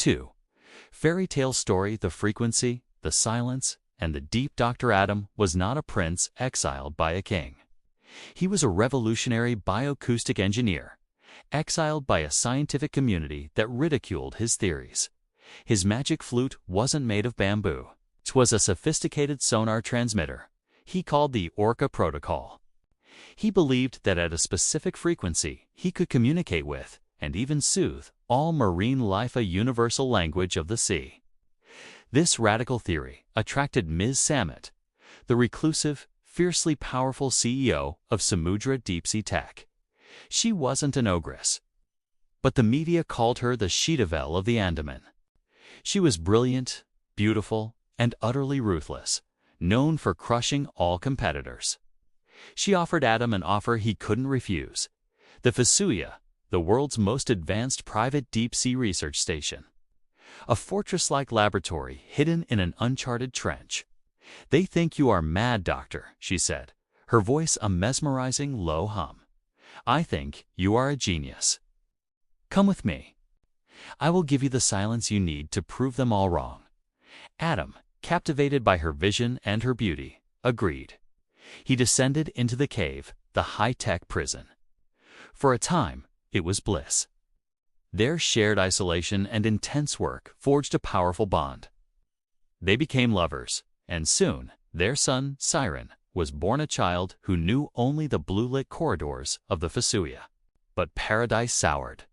2. Fairytale story. The frequency, the silence, and the deep. Dr. Adam was not a prince exiled by a king. He was a revolutionary bioacoustic engineer, exiled by a scientific community that ridiculed his theories. His magic flute wasn't made of bamboo. It was a sophisticated sonar transmitter he called the Orca Protocol. He believed that at a specific frequency he could communicate with, and even soothe, all marine life, a universal language of the sea. This radical theory attracted Ms. Samet, the reclusive, fiercely powerful CEO of Samudra Deep Sea Tech. She wasn't an ogress, but the media called her the Sheetavel of the Andaman. She was brilliant, beautiful, and utterly ruthless, known for crushing all competitors. She offered Adam an offer he couldn't refuse: the Fasuya, the world's most advanced private deep-sea research station. A fortress-like laboratory hidden in an uncharted trench. "They think you are mad, doctor," she said, her voice a mesmerizing low hum. "I think you are a genius. Come with me. I will give you the silence you need to prove them all wrong." Adam, captivated by her vision and her beauty, agreed. He descended into the cave, the high-tech prison. For a time, it was bliss. Their shared isolation and intense work forged a powerful bond. They became lovers, and soon, their son, Siren, was born, a child who knew only the blue-lit corridors of the Fasuya. But paradise soured.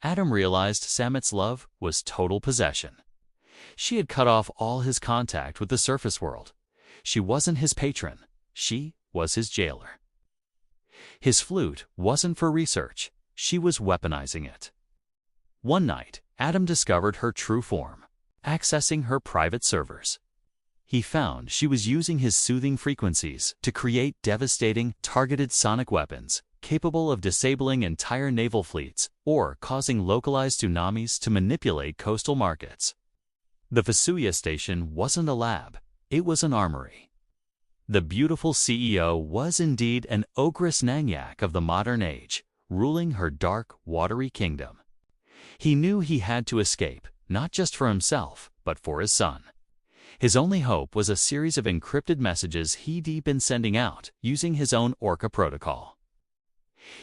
Adam realized Samet's love was total possession. She had cut off all his contact with the surface world. She wasn't his patron. She was his jailer. His flute wasn't for research. She was weaponizing it. One night, Adam discovered her true form, accessing her private servers. He found she was using his soothing frequencies to create devastating, targeted sonic weapons capable of disabling entire naval fleets or causing localized tsunamis to manipulate coastal markets. The Fasuya station wasn't a lab, it was an armory. The beautiful CEO was indeed an ogress Nangyak of the modern age, ruling her dark, watery kingdom. He knew he had to escape, not just for himself, but for his son. His only hope was a series of encrypted messages he'd been sending out using his own Orca protocol.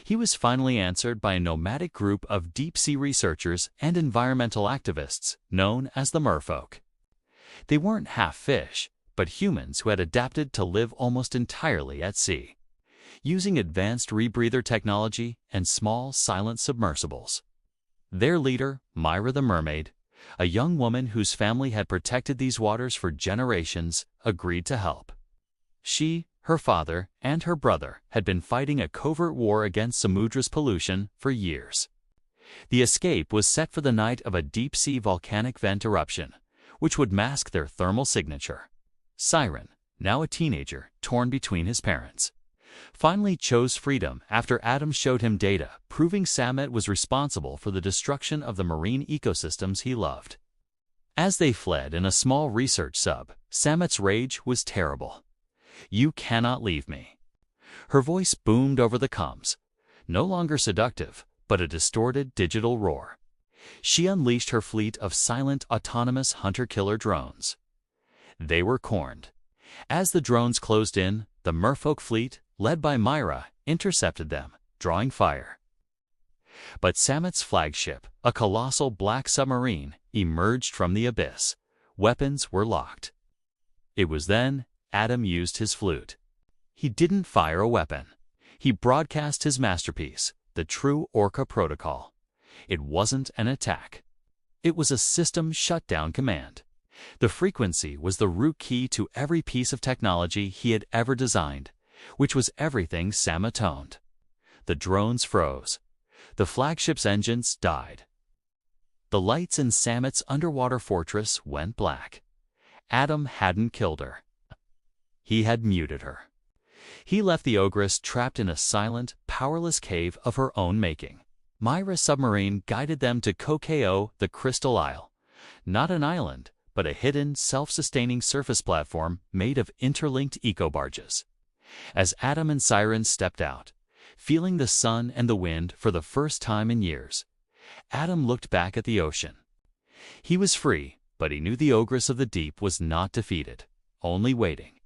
He was finally answered by a nomadic group of deep-sea researchers and environmental activists known as the merfolk. They weren't half fish, but humans who had adapted to live almost entirely at sea, using advanced rebreather technology and small, silent submersibles. Their leader, Myra the mermaid, a young woman whose family had protected these waters for generations, agreed to help. She, her father, and her brother had been fighting a covert war against Samudra's pollution for years. The escape was set for the night of a deep-sea volcanic vent eruption, which would mask their thermal signature. Siren, now a teenager, torn between his parents, finally chose freedom after Adam showed him data proving Samet was responsible for the destruction of the marine ecosystems he loved. As they fled in a small research sub, Samet's rage was terrible. "You cannot leave me." Her voice boomed over the comms, no longer seductive, but a distorted digital roar. She unleashed her fleet of silent, autonomous hunter-killer drones. They were cornered. As the drones closed in, the merfolk fleet, led by Myra, intercepted them, drawing fire. But Samet's flagship, a colossal black submarine, emerged from the abyss. Weapons were locked. It was then Adam used his flute. He didn't fire a weapon. He broadcast his masterpiece, the true Orca protocol. It wasn't an attack. It was a system shutdown command. The frequency was the root key to every piece of technology he had ever designed, which was everything Samet owned. The drones froze. The flagship's engines died. The lights in Samet's underwater fortress went black. Adam hadn't killed her. He had muted her. He left the ogress trapped in a silent, powerless cave of her own making. Myra's submarine guided them to Kokeo, the Crystal Isle. Not an island, but a hidden, self-sustaining surface platform made of interlinked eco-barges. As Adam and Siren stepped out, feeling the sun and the wind for the first time in years, Adam looked back at the ocean. He was free, but he knew the ogress of the deep was not defeated, only waiting.